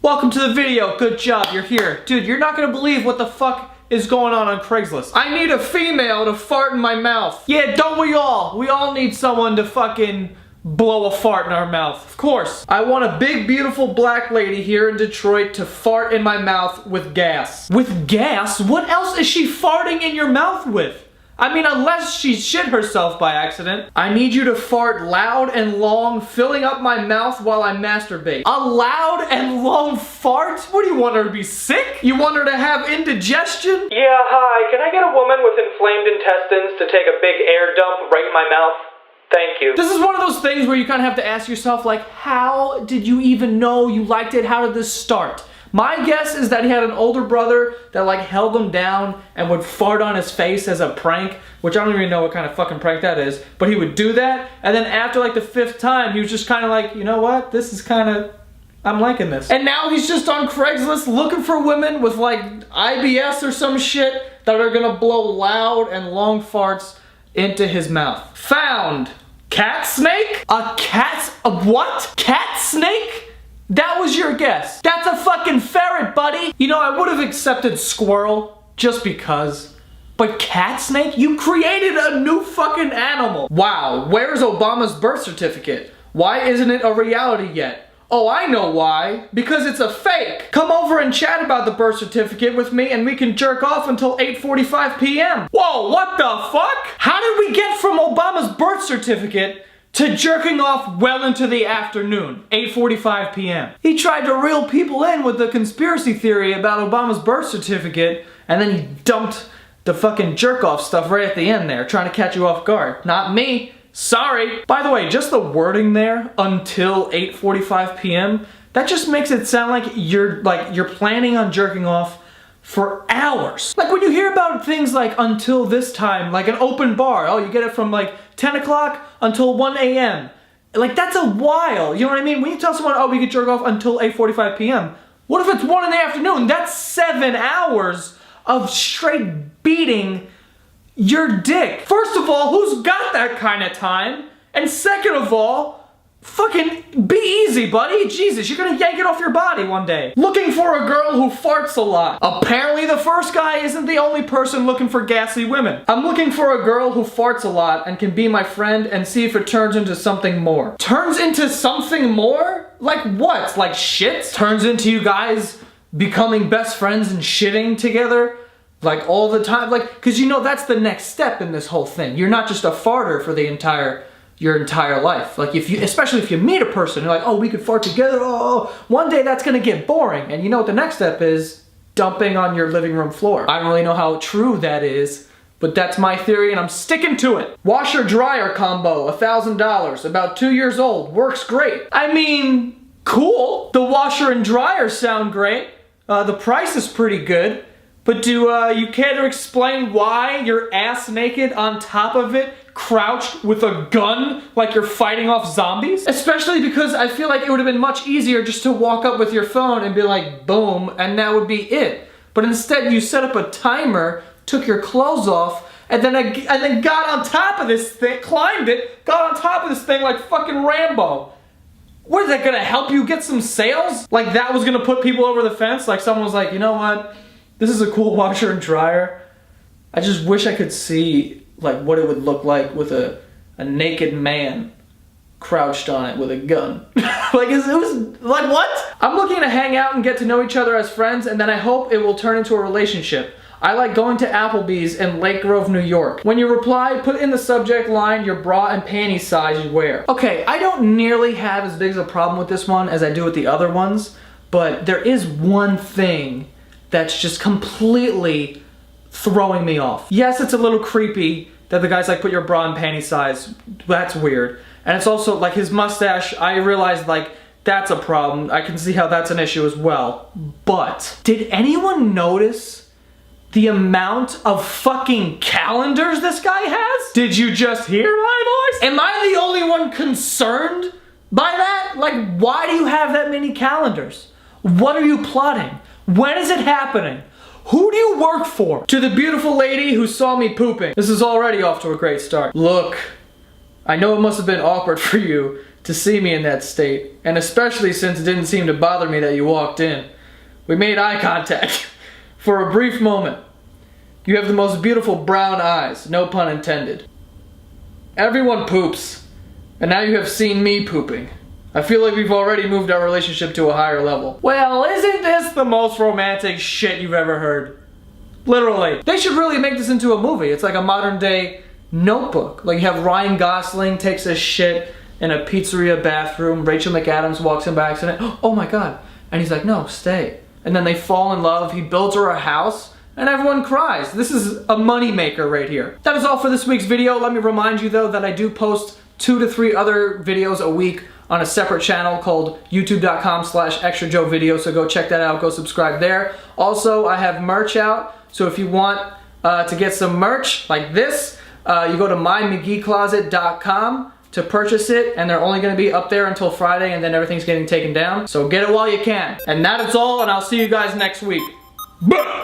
Welcome to the video. Good job, you're here. Dude, you're not gonna believe what the fuck is going on Craigslist. I need a female to fart in my mouth. Yeah, don't we all? We all need someone to fucking blow a fart in our mouth. Of course. I want a big, beautiful black lady here in Detroit to fart in my mouth with gas. With gas? What else is she farting in your mouth with? I mean, unless she shit herself by accident. I need you to fart loud and long, filling up my mouth while I masturbate. A loud and long fart? What do you want her to be sick? You want her to have indigestion? Yeah, hi. Can I get a woman with inflamed intestines to take a big air dump right in my mouth? Thank you. This is one of those things where you kind of have to ask yourself, like, how did you even know you liked it? How did this start? My guess is that he had an older brother that like held him down and would fart on his face as a prank, which I don't even know what kind of fucking prank that is, but he would do that, and then after like the 5th time, he was just kind of like, you know what? This is kind of, I'm liking this. And now he's just on Craigslist looking for women with like IBS or some shit that are gonna blow loud and long farts into his mouth. Found. Cat snake? A what? Cat snake? That was your guess. That's a fucking ferret, buddy. You know, I would have accepted squirrel just because. But cat snake? You created a new fucking animal. Wow, where's Obama's birth certificate? Why isn't it a reality yet? Oh, I know why. Because it's a fake. Come over and chat about the birth certificate with me and we can jerk off until 8:45 p.m. Whoa, what the fuck? How did we get from Obama's birth certificate to jerking off well into the afternoon, 8:45 p.m. He tried to reel people in with the conspiracy theory about Obama's birth certificate, and then he dumped the fucking jerk-off stuff right at the end there, trying to catch you off guard. Not me. Sorry. By the way, just the wording there, until 8:45 p.m., that just makes it sound like you're planning on jerking off for hours. Like when you hear about things like until this time, like an open bar, oh, you get it from like 10 o'clock until 1 a.m. Like that's a while, you know what I mean? When you tell someone, oh, we could jerk off until 8:45 p.m. What if it's 1 in the afternoon? That's 7 hours of straight beating your dick. First of all, who's got that kind of time? And second of all, fucking be easy, buddy. Jesus, you're gonna yank it off your body one day. Looking for a girl who farts a lot. Apparently the first guy isn't the only person looking for gassy women. I'm looking for a girl who farts a lot and can be my friend and see if it turns into something more. Turns into something more? Like what? Like shit? Turns into you guys becoming best friends and shitting together? Like all the time? Like, cause you know that's the next step in this whole thing. You're not just a farter for your entire life. Like especially if you meet a person, you're like, oh, we could fart together, oh, one day that's gonna get boring. And you know what the next step is? Dumping on your living room floor. I don't really know how true that is, but that's my theory and I'm sticking to it. Washer dryer combo, $1,000, about 2 years old, works great. I mean, cool. The washer and dryer sound great. The price is pretty good. But do you care to explain why you're ass naked on top of it, crouched with a gun like you're fighting off zombies? Especially because I feel like it would have been much easier just to walk up with your phone and be like, boom, and that would be it. But instead you set up a timer, took your clothes off, and then got on top of this thing, climbed it, got on top of this thing like fucking Rambo. What is that gonna help you get some sales? Like that was gonna put people over the fence? Like someone was like, you know what? This is a cool washer and dryer. I just wish I could see like what it would look like with a naked man crouched on it with a gun. Like it was like what? I'm looking to hang out and get to know each other as friends, and then I hope it will turn into a relationship. I like going to Applebee's in Lake Grove, New York. When you reply, put in the subject line your bra and panty size you wear. Okay, I don't nearly have as big of a problem with this one as I do with the other ones, but there is one thing that's just completely throwing me off. Yes, it's a little creepy that the guy's like, put your bra and panty size. That's weird. And it's also like his mustache, I realized like that's a problem. I can see how that's an issue as well. But did anyone notice the amount of fucking calendars this guy has? Did you just hear my voice? Am I the only one concerned by that? Like, why do you have that many calendars? What are you plotting? When is it happening? Who do you work for? To the beautiful lady who saw me pooping. This is already off to a great start. Look, I know it must have been awkward for you to see me in that state, and especially since it didn't seem to bother me that you walked in. We made eye contact for a brief moment. You have the most beautiful brown eyes, no pun intended. Everyone poops, and now you have seen me pooping. I feel like we've already moved our relationship to a higher level. Well, isn't this the most romantic shit you've ever heard? Literally. They should really make this into a movie. It's like a modern day Notebook. Like you have Ryan Gosling takes a shit in a pizzeria bathroom. Rachel McAdams walks in by accident. Oh my god. And he's like, no, stay. And then they fall in love. He builds her a house and everyone cries. This is a money maker right here. That is all for this week's video. Let me remind you though that I do post 2 to 3 other videos a week on a separate channel called youtube.com/extrajoevideo, so go check that out, go subscribe there. Also, I have merch out, so if you want to get some merch like this, you go to mymcgeecloset.com to purchase it, and they're only going to be up there until Friday, and then everything's getting taken down. So get it while you can. And that is all, and I'll see you guys next week. Bye!